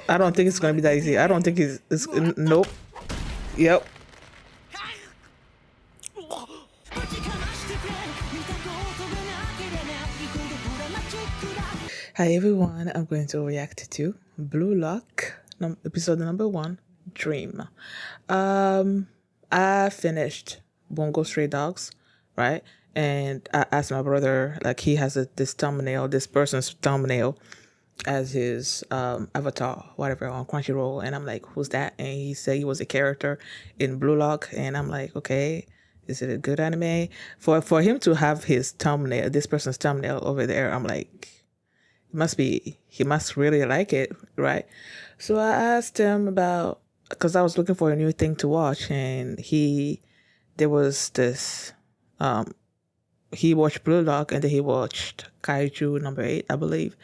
I don't think it's gonna be that easy. I don't think it's nope. Yep. Hi everyone, I'm going to react to Blue Lock, episode number 1, Dream. I finished Bungo Stray Dogs, right? And I asked my brother, like he has this thumbnail, this person's thumbnail as his avatar, whatever, on Crunchyroll. And I'm like, who's that? And he said he was a character in Blue Lock. And I'm like, okay, is it a good anime? For him to have his thumbnail, this person's thumbnail over there, I'm like, he must really like it, right? So I asked him about, because I was looking for a new thing to watch, and there was this, he watched Blue Lock, and then he watched Kaiju number 8, I believe,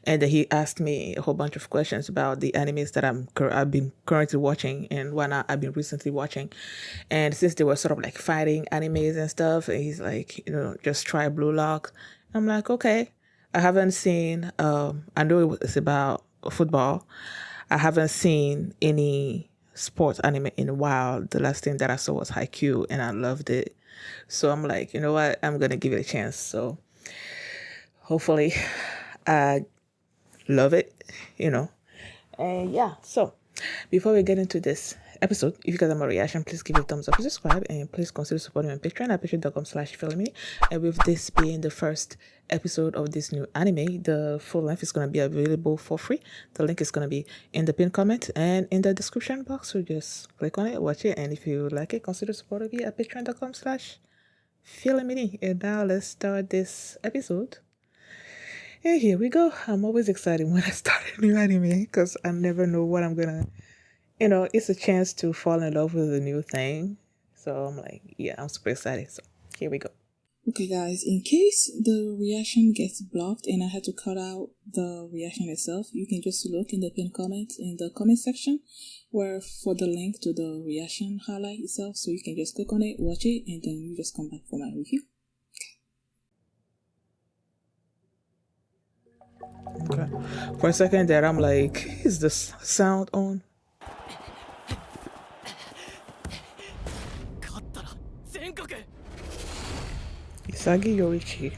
and then he asked me a whole bunch of questions about the animes that I've been currently watching and whatnot. I've been recently watching, and since they were sort of like fighting animes and stuff, and he's like, just try Blue Lock. I'm like, okay. I haven't seen, I know it's about football. I haven't seen any sports anime in a while. The last thing that I saw was Haikyuu, and I loved it. So I'm like, you know what? I'm going to give it a chance. So hopefully I love it, And yeah, so before we get into this episode, if you guys have my reaction, please give it a thumbs up and subscribe, and please consider supporting me on Patreon at patreon.com/feelingme. And with this being the first episode of this new anime, the full length is going to be available for free. The link is going to be in the pinned comment and in the description box, so just click on it, watch it, and if you like it, consider supporting me at patreon.com/feelingme. And now let's start this episode. And here we go. I'm always excited when I start a new anime because I never know what I'm gonna, it's a chance to fall in love with a new thing. So I'm like, yeah, I'm super excited. So here we go. Okay guys, in case the reaction gets blocked and I had to cut out the reaction itself, you can just look in the pinned comment in the comment section for the link to the reaction highlight itself, so you can just click on it, watch it, and then you just come back for my review. Okay. For a second there, I'm like, is this sound on? Isagi Yoichi.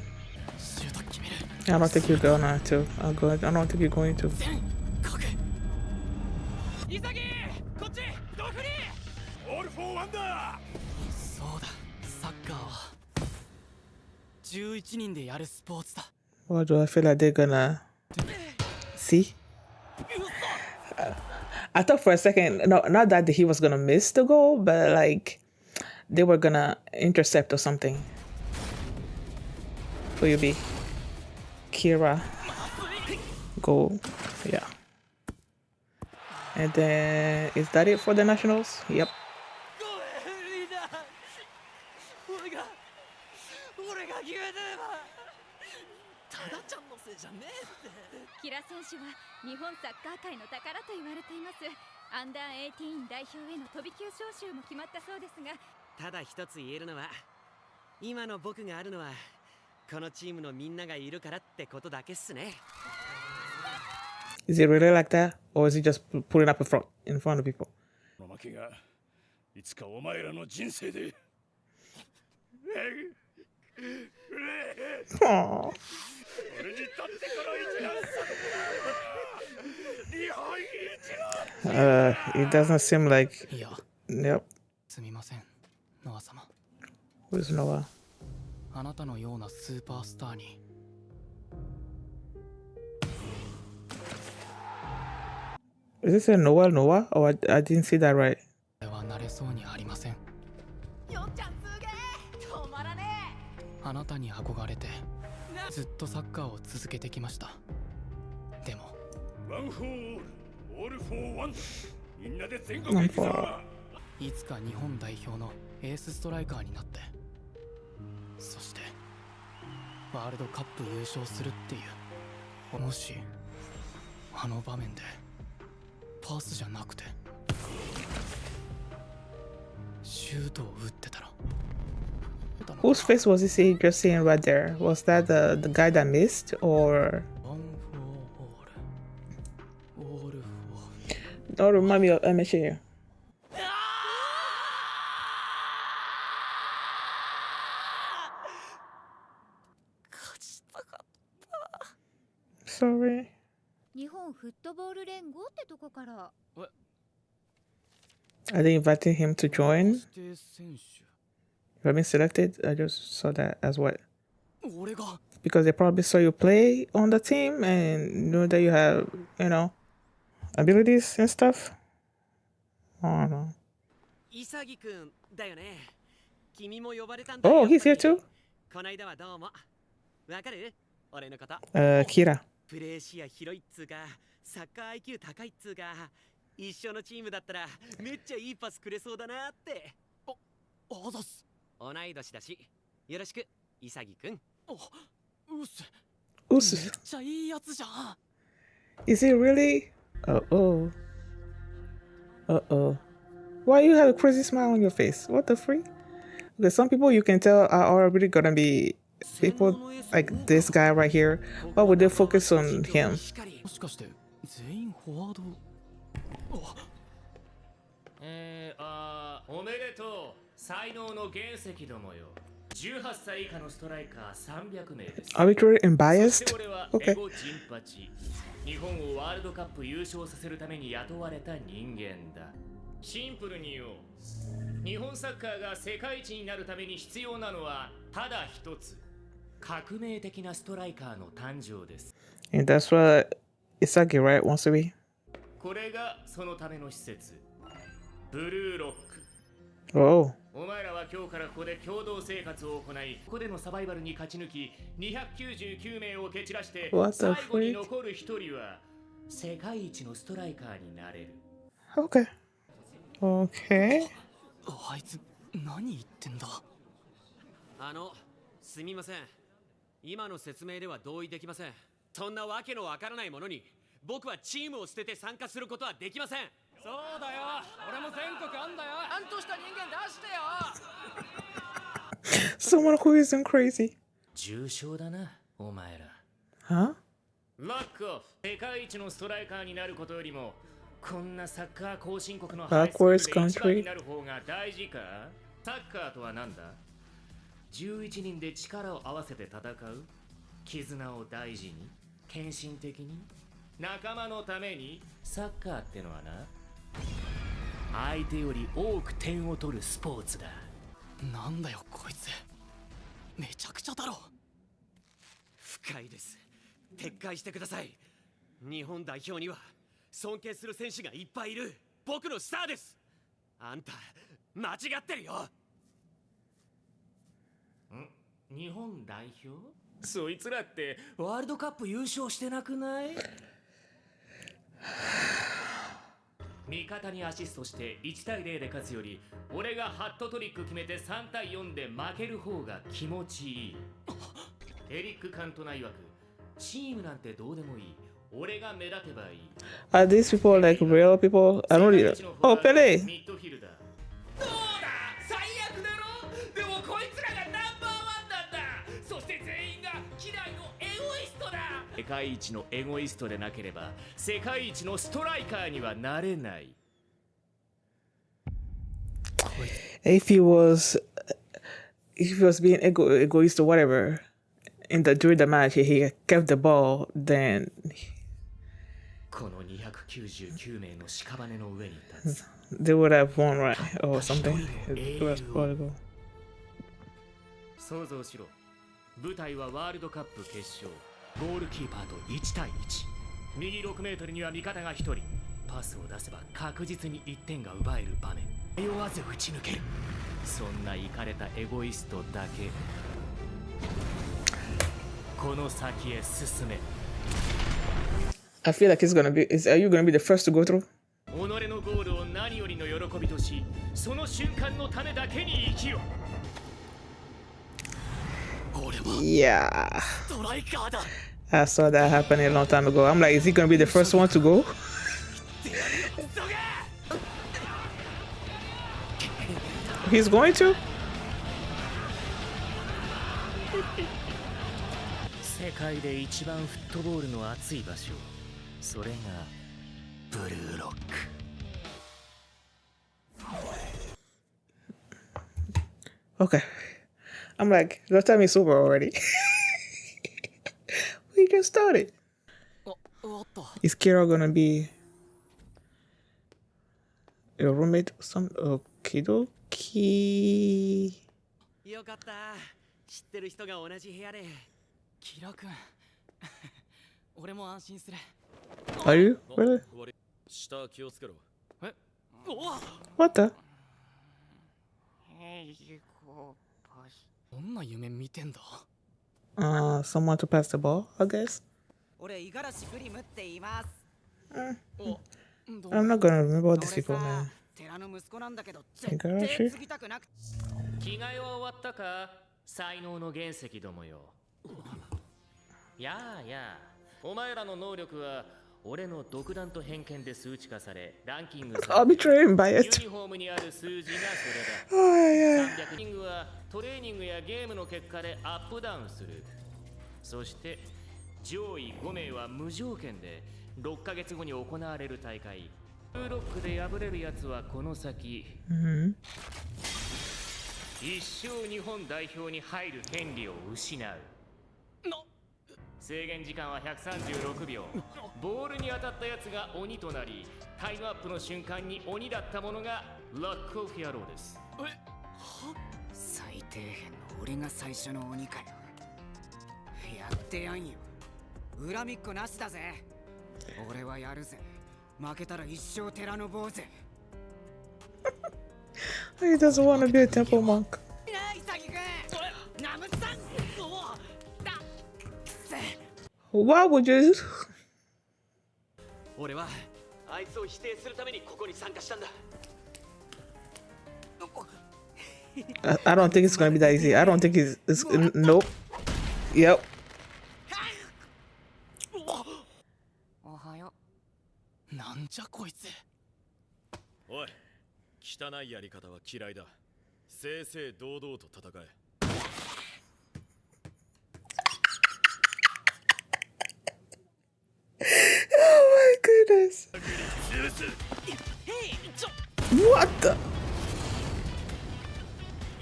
I don't think you're gonna to. I don't think you're going to. What do I feel like they're gonna see? I thought for a second, no, not that he was gonna miss the goal, but like they were gonna intercept or something. Will you be Kira goal? Yeah. And then is that it for the nationals? Yep. Is it really like that, or is he just putting up in front of people? Aww. It doesn't seem like. Yep. Who's Noah? Is this a Noah? Oh, I didn't see that right. Whose face was he just seeing right there? Was that the guy that missed, or Don't remind me of MHA. Sorry. 日本フットボール連合ってとこから。 I didn't invite him to join. You have been selected. I just saw that as what? Because they probably saw you play on the team and know that you have, you know, abilities and stuff. I don't know. Isagi君だよね。君も呼ばれたんだ。 Oh, he's here too? この間はどうも。わかる？俺のこと。Kira. プレー視野広いっつうか、サッカー IQ 高いっつうか、一緒のチームだったらめっちゃいいパスくれそうだなって。あざす。同い年だし、よろしく、Isagi君。めっちゃいいやつじゃん。Is he really? Uh-oh. Uh-oh. Why you have a crazy smile on your face? What the freak? Okay, some people you can tell are already gonna be people like this guy right here. Why would they focus on him? おめでとう。才能の原石どもよ。18歳以下のストライカー300名です。Arbitrary and Biased? 俺は Okay. エゴジンパチ。日本をワールドカップ優勝させるために雇われた人間だ。シンプルに言おう。日本サッカーが世界一になるために必要なのはただ一つ。革命的なストライカーの誕生です。And that's what Isagi, right, wants to be? これがそのための施設。ブルーロック。Oh. お前らは今日からここで共同生活を行い、ここでのサバイバルに勝ち抜き、299名を蹴散らして、最後に残る一人は世界一のストライカーになれる。Okay. Okay. あいつ何言ってんだ。すみません。今の説明では同意できません。そんなわけのわからないものに僕はチームを捨てて参加することはできません。そうだよ。俺も全国あんだよ。ちゃんとした人間出してよ。Someone who isn't crazy. 重症だな、お前ら。Huh? ラックオフ。世界一のストライカーになることよりも、こんなサッカー後進国のハイスクールで一番になる方が大事か？サッカーとは何だ？11人で力を合わせて戦う？絆を大事に？献身的に？仲間のために？サッカーってのはな、相手より多く点を取るスポーツだ。なんだよこいつ。めちゃくちゃだろ。深いです。撤回してください。日本代表には尊敬する選手がいっぱいいる。僕のスターです。あんた間違ってるよ。日本代表？そいつらってワールドカップ優勝してなくない？味方にアシストして1対0で勝つより、俺がハットトリック決めて3対4で負ける方が気持ちいい。エリック・カントナ曰く、チームなんてどうでもいい。俺が目立てばいい。Are these people like real people? I don't really. Oh, Pele. ミッドフィルダー。どうだ？最悪だろ？でもこいつらがナンバーワンなんだ。そして全員が嫌いのエゴイストだ。世界一のエゴイストでなければ世界一のストライカーにはなれない。If he was being egoist or whatever during the match, he kept the ball, then この299名の屍の上に立つ。they would have won, right? Or something. It was possible. 想像しろ。舞台はワールドカップ決勝。ゴールキーパーと1対1。右6メートルには味方が1人。パスを出せば確実に1点が奪える場面。迷わず打ち抜ける。そんなイカれたエゴイストだけ。この先へ進め。I feel like are you gonna be the first to go through? 己のゴールを何よりの喜びとし、その瞬間のためだけに生きよ。Yeah. I saw that happening a long time ago. I'm like, is he gonna be the first one to go? He's going to? 世界で一番フットボールの熱い場所、それがブルーロック。 Okay. I'm like, don't tell me sober already. We just started. おっと Is Kira gonna be your roommate or some Okie dokie? よかった。知ってる人が同じ部屋で。キラ君俺も安心する。 Are you? Really? 下気をつけろ。えWhat the? どんな夢見てんだ。 Someone to pass the ball, I guess. 俺五十嵐プリムって言います。 I'm not gonna remember all these 俺 people, さ man. 寺の息子なんだけど五十絶嵐対継ぎたくなくて。着替えは終わったか、才能の原石どもよ。やあやあ、お前らの能力は俺の独断と偏見で数値化されランキングされて Arbitrary and ユ Biased. ニフォームにある数字がそ Oh, れだ。 yeah. 300人はトレーニングやゲームの結果でアップダウンする。そして上位5名は無条件で6ヶ月後に行われる大会ブロックで敗れるやつはこの先、一生日本代表に入る権利を失う。制限時間は136秒。ボールに当たったやつが鬼となり、タイムアップの瞬間に鬼だったものがラックオフ野郎です。最底辺の俺が最初の鬼かよ。やってやんよ。恨みっこなしだぜ。俺はやるぜ。負けたら一生寺の坊主。 He doesn't want to be a temple monk. なあ、潔くん。ナムさん。Why would you? 俺はあいつを否定するためにここに参加したんだ。 I don't think it's gonna be that easy. I don't think it's nope. Yep. おはよなんじゃこいつ。おい、汚いやり方は嫌いだ。正々堂々と戦え。Oh my goodness. What the?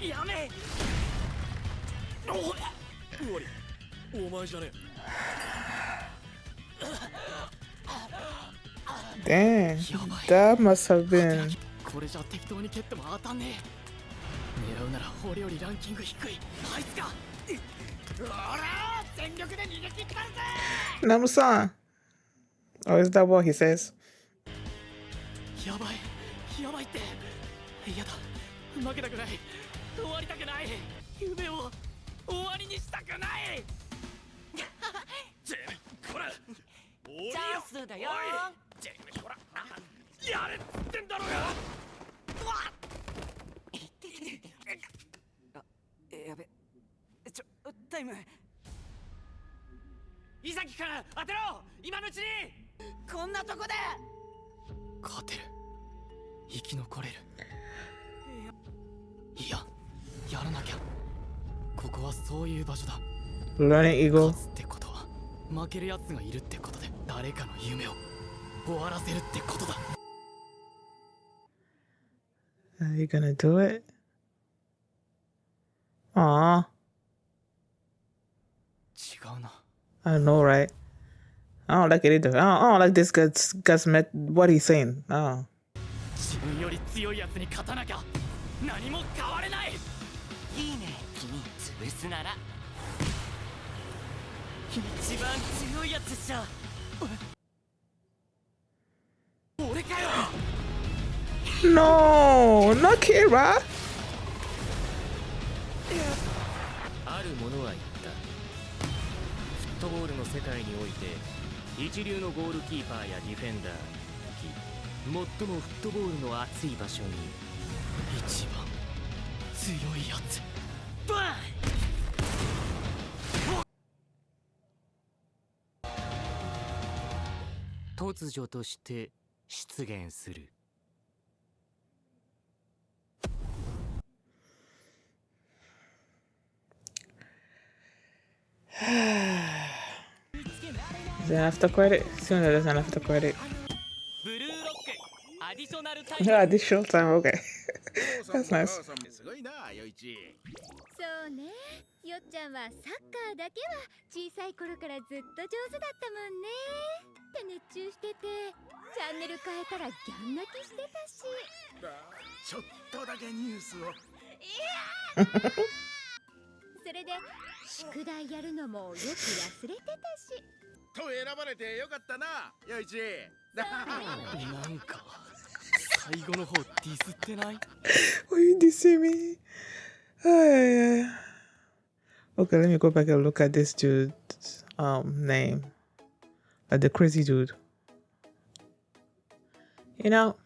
やめ。お前じゃね Dang. That must have been. これじゃ適当に蹴っても当たんねえ。狙うなら俺よりランキング低いあいつか。ほら全力で逃げ切ったるぜ。 Namu-san. Oh, is that what he says? やばいやばいって。嫌だ負けたくない。終わりたくない。夢を終わりにしたくない。こらチャンスだよ。ほらやれっつってんだろうが。やべ。タイム。伊崎君当てろ、今のうちに。こんなとこで。勝てる。生き残れる。いや、やらなきゃ。ここはそういう場所だ。 Learning Eagle. 勝つってことは負けるやつがいるってことで、誰かの夢を終わらせるってことだ。 Are you gonna do it? Aw. 違うな。 I know, right? I don't like it either. I don't like this guy's met what he's saying. Oh. 自分より強いやつに勝たなきゃ何も変われない。いいね。君潰すなら。一番強いやつっしょ。俺かよ。 No, not Kira. ある者は言った。フットボールの世界において一流のゴールキーパーやディフェンダー、最もフットボールの熱い場所に一番強いやつ。突如として出現する。Is it after credit? Soon as there's an after credit. ブルーアディショナルタイム Yeah, additional time. Okay. That's nice. すごいな、よいち。そうね、よっちゃんはサッカーだけは小さい頃からずっと上手だったもんね。って熱中してて、チャンネル変えたらギャン泣きしてたし。ちょっとだけニュースを。それで宿題やるのもよく忘れてたし。と選ばれてよかったな、よいち。なんか最後の方ディスってない？ Will you dissing me? Ay. Okay, let me go back and look at this dude's name. Like the crazy dude. You know,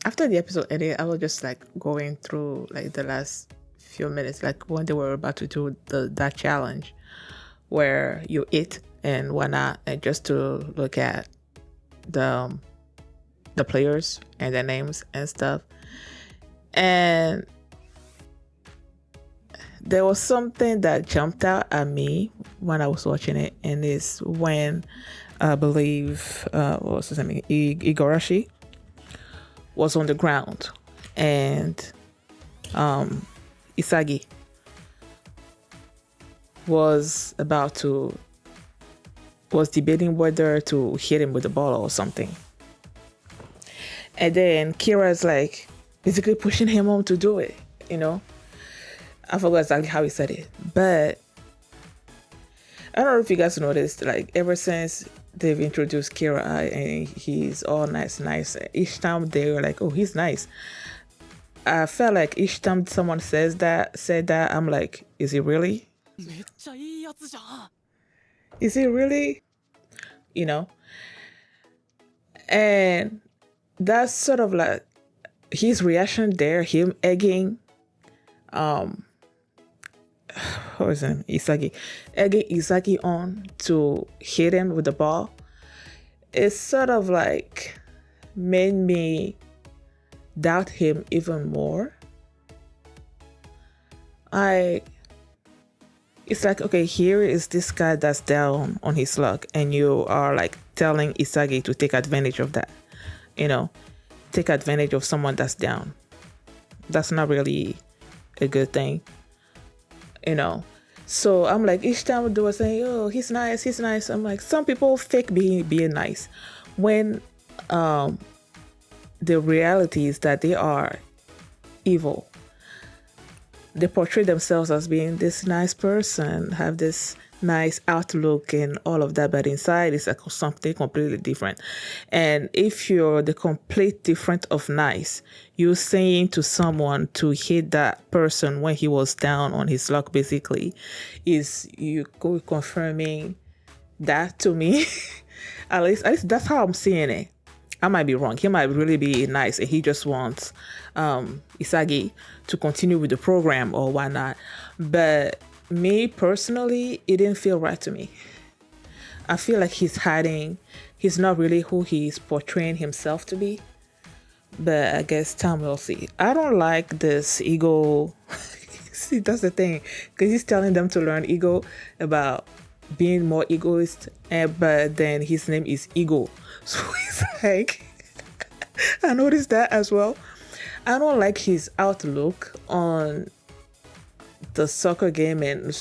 after the episode ended, I was just like going through like the last few minutes, like when they were about to do that challenge where you eat and whatnot, and just to look at the players and their names and stuff. And there was something that jumped out at me when I was watching it, and it's when I believe what was his name, Igarashi was on the ground, and Isagi was debating whether to hit him with the ball or something. And then Kira's like basically pushing him on to do it, you know? I forgot exactly how he said it, but I don't know if you guys noticed, like ever since they've introduced Kira and he's all nice, each time they were like, oh, he's nice. I felt like each time someone said that, I'm like, is he really? めっちゃいいやつじゃん。 Is he really? You know? And that's sort of like his reaction there, him egging what was his name? Isagi. Egging Isagi on to hit him with the ball. It sort of like made me doubt him even more. It's like, okay, here is this guy that's down on his luck, and you are like telling Isagi to take advantage of that, you know, take advantage of someone that's down. That's not really a good thing, you know. So I'm like, each time they were saying, oh, he's nice. I'm like, some people fake being nice when the reality is that they are evil. They portray themselves as being this nice person, have this nice outlook and all of that, but inside it's like something completely different. And if you're the complete different of nice, you're saying to someone to hit that person when he was down on his luck, basically, is you go confirming that to me. at least that's how I'm seeing it. I might be wrong. He might really be nice and he just wants Isagi to continue with the program or whatnot. But me personally, it didn't feel right to me. I feel like he's hiding. He's not really who he's portraying himself to be. But I guess time will see. I don't like this ego. See, that's the thing. Because he's telling them to learn ego about being more egoist. But then his name is Ego. So it's like, I noticed that as well. I don't like his outlook on the soccer game and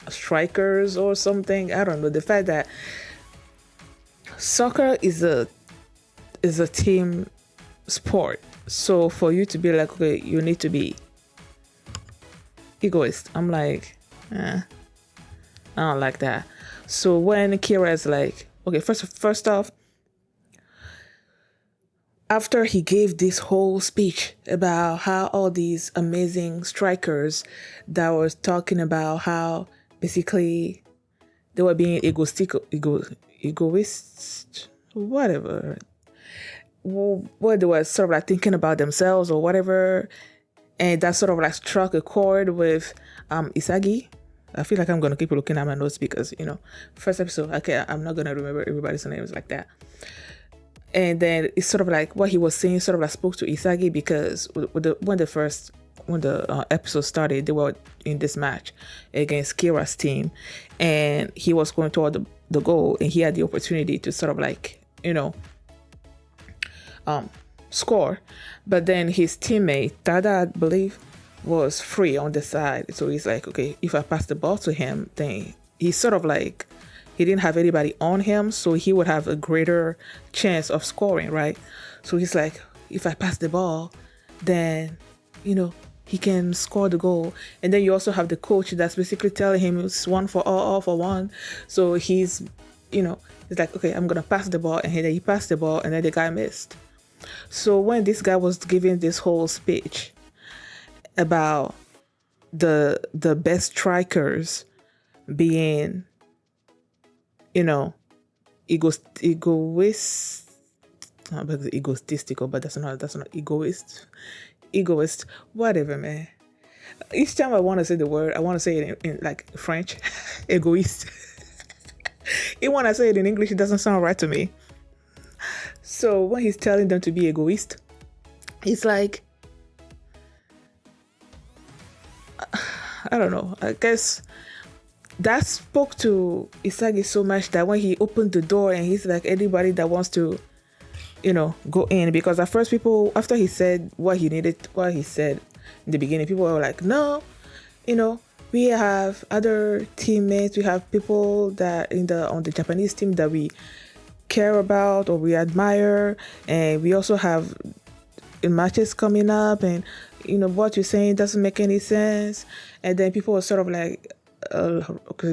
strikers or something. I don't know. The fact that soccer is a team sport. So for you to be like, okay, you need to be egoist. I'm like, I don't like that. So when Kira is like, okay, first off, after he gave this whole speech about how all these amazing strikers that was talking about how basically they were being egoist, whatever. What they were sort of like thinking about themselves or whatever. And that sort of like struck a chord with Isagi. I feel like I'm going to keep looking at my notes because, you know, first episode, okay, I'm not going to remember everybody's names like that. And then it's sort of like what he was saying sort of like spoke to Isagi because when the episode started, they were in this match against Kira's team, and he was going toward the goal, and he had the opportunity to sort of like, score. But then his teammate, Tada, I believe, was free on the side. So he's like, okay, if I pass the ball to him, then he's sort of like, he didn't have anybody on him, so he would have a greater chance of scoring, right? So he's like, if I pass the ball, then, he can score the goal. And then you also have the coach that's basically telling him it's one for all for one. So he's like, okay, I'm going to pass the ball. And then he passed the ball, and then the guy missed. So when this guy was giving this whole speech about the best strikers being, egoist, egotistical, but that's not egoist, whatever, man. Each time I want to say the word, I want to say it in like French, egoist. And when I say it in English, it doesn't sound right to me. So when he's telling them to be egoist, it's like, I don't know, I guess that spoke to Isagi so much that when he opened the door and he's like, anybody that wants to, go in, because at first people, after he said what he said in the beginning, people were like, no, we have other teammates, we have people that on the Japanese team that we care about or we admire, and we also have matches coming up, and what you're saying doesn't make any sense. And then people were sort of like,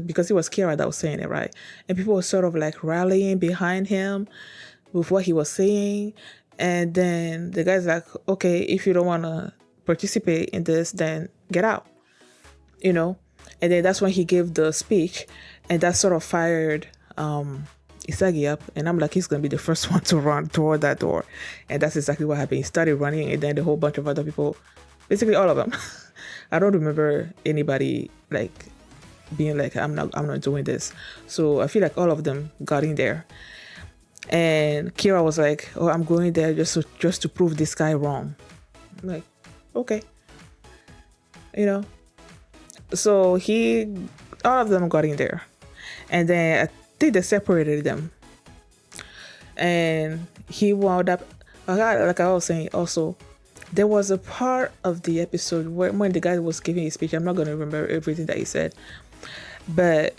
because it was Kira that was saying it, right? And people were sort of like rallying behind him with what he was saying. And then the guy's like, okay, if you don't want to participate in this, then get out, And then that's when he gave the speech, and that sort of fired Isagi up. And I'm like, he's going to be the first one to run toward that door. And that's exactly what happened. He started running, and then the whole bunch of other people, basically all of them. I don't remember anybody like being like, I'm not doing this. So I feel like all of them got in there. And Kira was like, oh, I'm going there just to prove this guy wrong. I'm like, okay. So all of them got in there. And then I think they separated them. And he wound up, like I was saying also, there was a part of the episode where when the guy was giving his speech, I'm not going to remember everything that he said, but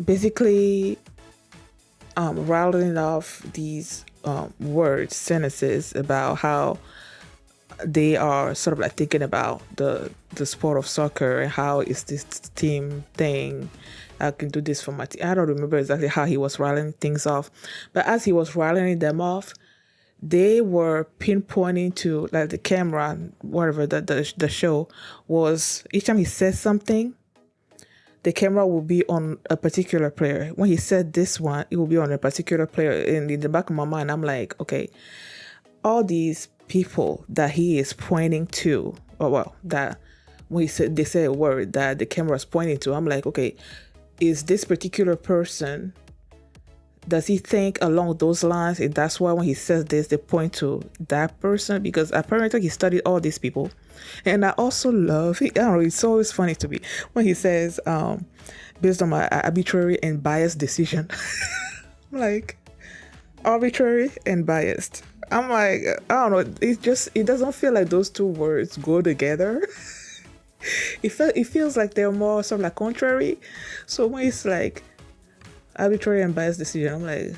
basically rattling off these words, sentences about how they are sort of like thinking about the sport of soccer and how is this team thing. I can do this for my team. I don't remember exactly how he was rattling things off, but as he was rattling them off, they were pinpointing to like the camera, whatever the show was. Each time he said something, the camera will be on a particular player. When he said this one, it will be on a particular player. And in the back of my mind, I'm like, okay, all these people that he is pointing to, that when they say a word that the camera is pointing to, I'm like, okay, is this particular person, does he think along those lines? And that's why when he says this, they point to that person, because apparently he studied all these people. And I also love, I don't know, it's always funny to me when he says, based on my arbitrary and biased decision. I'm like, arbitrary and biased. I'm like, I don't know, it doesn't feel like those two words go together. It feels like they're more sort of like contrary. So when it's like, arbitrary and biased decision, I'm like,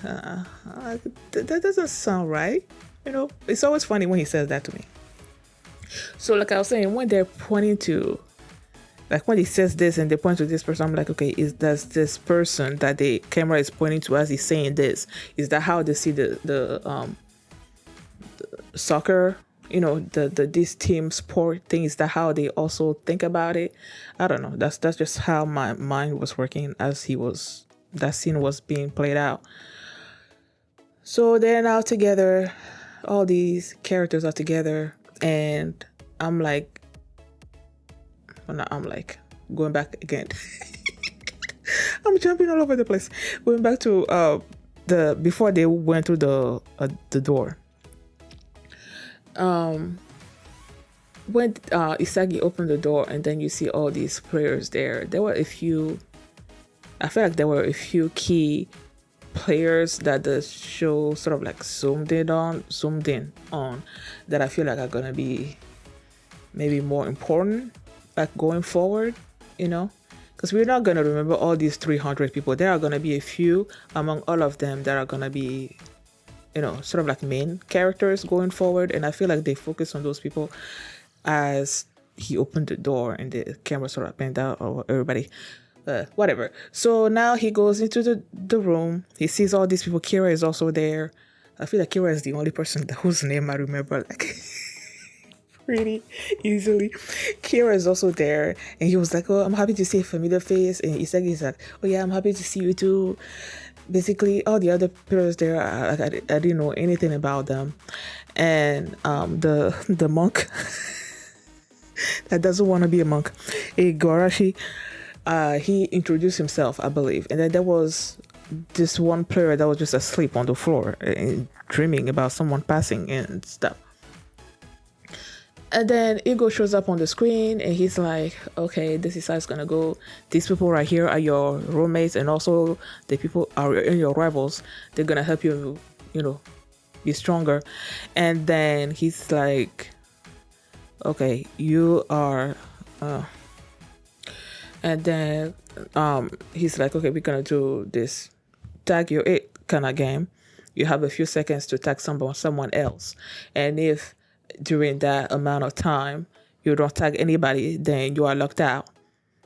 that doesn't sound right. It's always funny when he says that to me. So like I was saying, when they're pointing to, like when he says this and they point to this person, I'm like, okay, does this person that the camera is pointing to as he's saying this, is that how they see the soccer, this team sport thing? Is that how they also think about it? I don't know. That's just how my mind was working as that scene was being played out. So they're now together, all these characters are together, and I'm like going back again. I'm jumping all over the place. Going back to before they went through the door. When Isagi opened the door and then you see all these players there, I feel like there were a few key players that the show sort of like zoomed in on that I feel like are gonna be maybe more important like going forward, you know, because we're not gonna remember all these 300 people. There are gonna be a few among all of them that are gonna be, you know, sort of like main characters going forward, and I feel like they focus on those people as he opened the door and the camera sort of panned out or everybody. Whatever. So now he goes into the room. He sees all these people. Kira is also there. I feel like Kira is the only person whose name I remember like pretty easily. Kira is also there, and he was like, "Oh, I'm happy to see a familiar face." And Isagi's like, "Oh yeah, I'm happy to see you too." Basically, all the other players there, I didn't know anything about them, and the monk that doesn't want to be a monk, Igarashi. He introduced himself, I believe, and then there was this one player that was just asleep on the floor and dreaming about someone passing and stuff. And then Ego shows up on the screen and he's like, okay, this is how it's gonna go. These people right here are your roommates, and also the people are your rivals. They're gonna help you, you know, be stronger. And then he's like, okay, you are and then he's like, okay, we're gonna do this tag your it kind of game. You have a few seconds to tag someone else, and if during that amount of time you don't tag anybody, then you are locked out.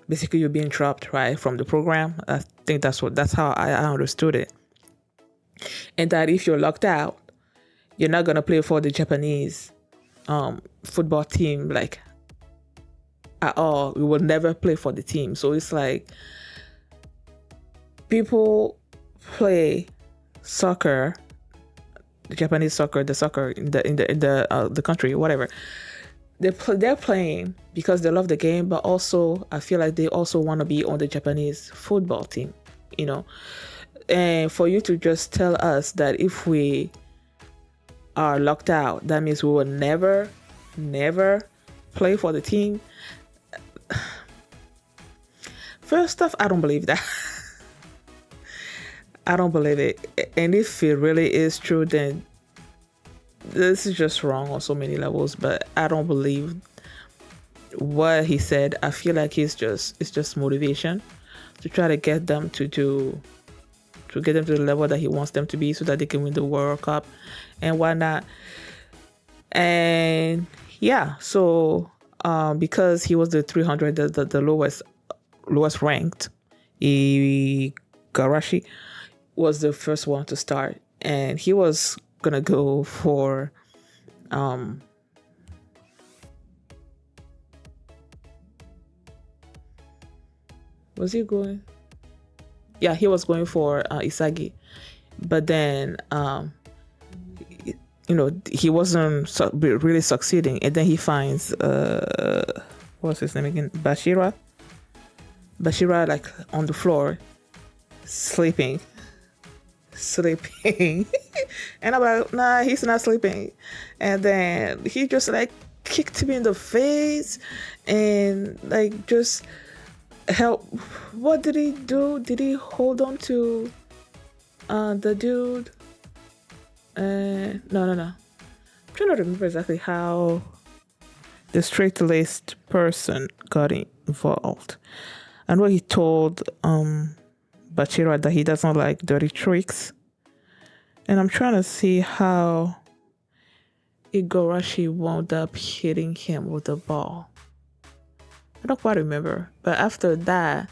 Basically, you're being dropped right from the program. I think that's how I understood it. And that if you're locked out, you're not gonna play for the Japanese football team like at all. We will never play for the team. So it's like people play soccer, the Japanese soccer, the soccer in the country, whatever. They're playing because they love the game, but also I feel like they also want to be on the Japanese football team, you know. And for you to just tell us that if we are locked out, that means we will never play for the team. First off, I don't believe that. I don't believe it. And if it really is true, then this is just wrong on so many levels. But I don't believe what he said. I feel like it's just motivation to try to get them to get them to the level that he wants them to be, so that they can win the World Cup and whatnot. And yeah, so because he was the 300, the lowest ranked, Igarashi was the first one to start, and he was gonna go for was he going? Yeah, he was going for Isagi, but then you know, he wasn't really succeeding, and then he finds what's his name again? Bashira like on the floor sleeping and I'm like, nah, he's not sleeping. And then he just like kicked me in the face and like just help. What did he do? Did he hold on to the dude? No. I'm trying to remember exactly how the straight-laced person got involved. I know he told Bachira that he doesn't like dirty tricks. And I'm trying to see how Igarashi wound up hitting him with the ball. I don't quite remember. But after that,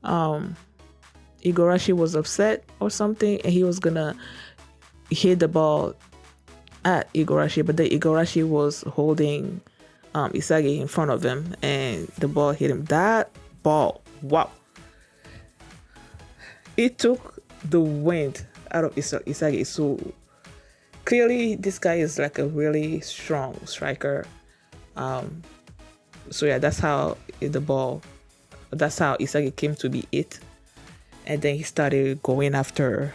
Igarashi was upset or something, and he was gonna hit the ball at Igarashi, but then Igarashi was holding Isagi in front of him, and the ball hit him. That ball, wow. It took the wind out of Isagi. So clearly this guy is like a really strong striker. So yeah, that's how Isagi came to be it. And then he started going after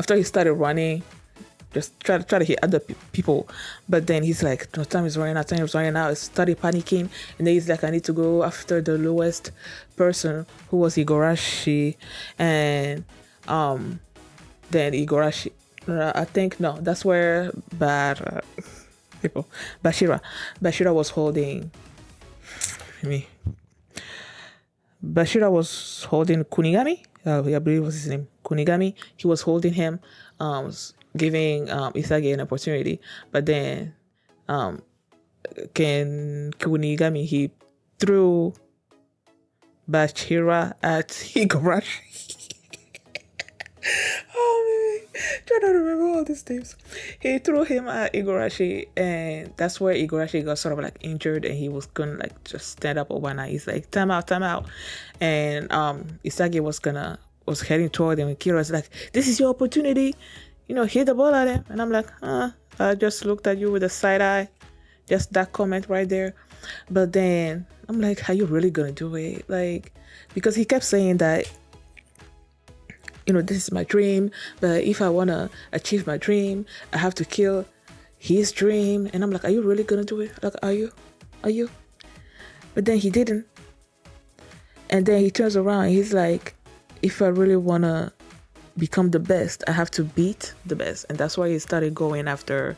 he started running just try to hit other people. But then he's like, no, time is running out, He started panicking, and then he's like, I need to go after the lowest person, who was Igarashi. And then Igarashi, I think, no, that's where Bashira was holding me. Bashira was holding Kunigami. I believe was his name, Kunigami. He was holding him, giving Isagi an opportunity. But then Kunigami, he threw Bashira at Higurashi. Oh man, trying to remember all these names. He threw him at Igarashi, and that's where Igarashi got sort of like injured, and he was gonna like just stand up overnight. He's like, time out. And Isagi was heading toward him, and Kira's like, this is your opportunity, hit the ball at him. And I'm like, I just looked at you with a side eye, just that comment right there. But then I'm like, are you really gonna do it? Like, because he kept saying that, this is my dream, but if I want to achieve my dream, I have to kill his dream. And I'm like, are you really going to do it? Like, are you? But then he didn't. And then he turns around and he's like, if I really want to become the best, I have to beat the best. And that's why he started going after,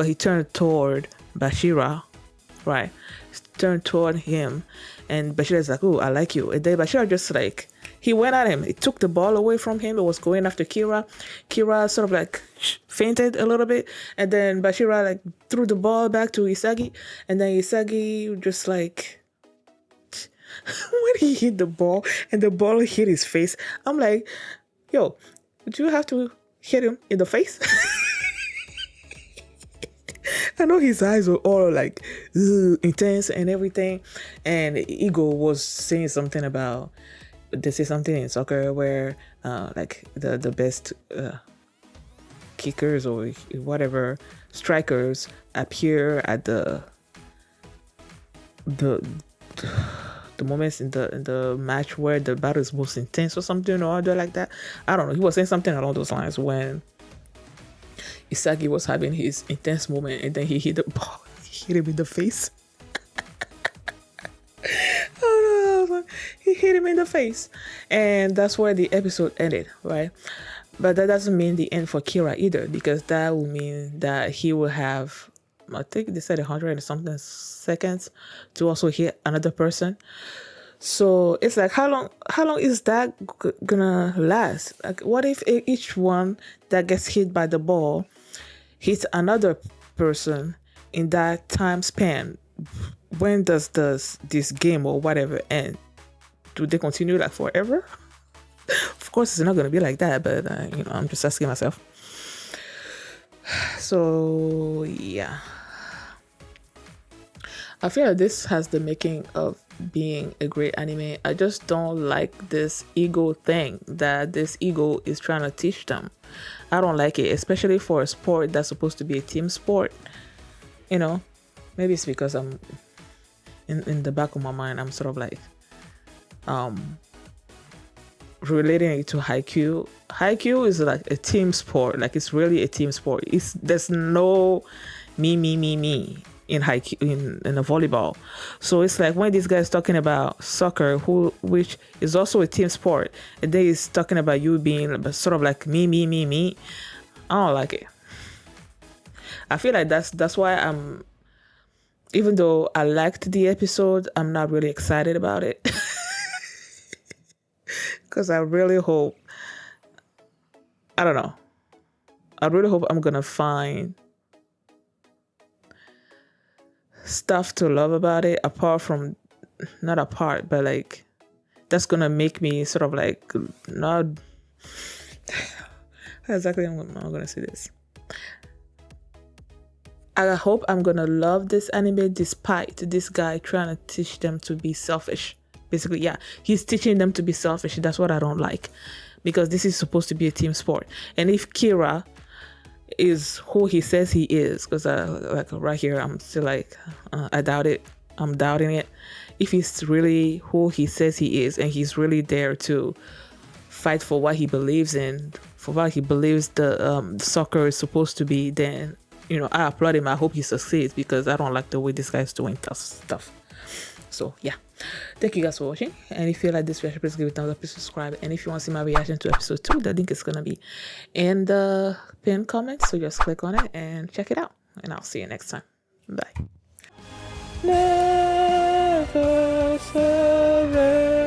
he turned toward Bashira, right? He turned toward him. And Bashira's like, oh, I like you. And then Bashira just like, he went at him. He took the ball away from him. It was going after Kira. Kira sort of like fainted a little bit. And then Bashira like threw the ball back to Isagi. And then Isagi just like, when he hit the ball and the ball hit his face, I'm like, yo, would you have to hit him in the face? I know his eyes were all like intense and everything. And Ego was saying something about, they say something in soccer where like the best kickers or whatever strikers appear at the moments in the match where the battle is most intense or something or other like that. I don't know. He was saying something along those lines when Isagi was having his intense moment, and then he hit the ball. He hit him in the face. Oh no, he hit him in the face. And that's where the episode ended, right? But that doesn't mean the end for Kira either, because that will mean that he will have, I think they said 100 and something seconds to also hit another person. So it's like, how long is that gonna last? Like, what if each one that gets hit by the ball hits another person in that time span? When does this game or whatever end? Do they continue like forever? Of course, it's not gonna be like that, but I'm just asking myself. So yeah, I feel like this has the making of being a great anime. I just don't like this ego thing that this ego is trying to teach them. I don't like it, especially for a sport that's supposed to be a team sport. Maybe it's because I'm in the back of my mind, I'm sort of like relating it to Haikyuu. Haikyuu is like a team sport. Like, it's really a team sport. There's no me in Haikyuu, in a volleyball. So it's like when this guy's talking about soccer, which is also a team sport, and then he's talking about you being sort of like me. I don't like it. I feel like that's why even though I liked the episode, I'm not really excited about it. Because I really hope, I don't know, I really hope I'm gonna find stuff to love about it, but like, that's gonna make me sort of like, not, how exactly I'm gonna say this. I hope I'm gonna love this anime despite this guy trying to teach them to be selfish. Basically, yeah, he's teaching them to be selfish. That's what I don't like, because this is supposed to be a team sport. And if Kira is who he says he is, because like right here, I'm still like, I doubt it. I'm doubting it. If he's really who he says he is, and he's really there to fight for what he believes in, for what he believes the soccer is supposed to be, then I applaud him. I hope he succeeds, because I don't like the way this guy's doing tough stuff. So yeah, thank you guys for watching, and if you like this reaction, please give it a thumbs up, please subscribe, and if you want to see my reaction to episode 2, the link is gonna be in the pinned comment, so just click on it and check it out, and I'll see you next time. Bye. Never surrender.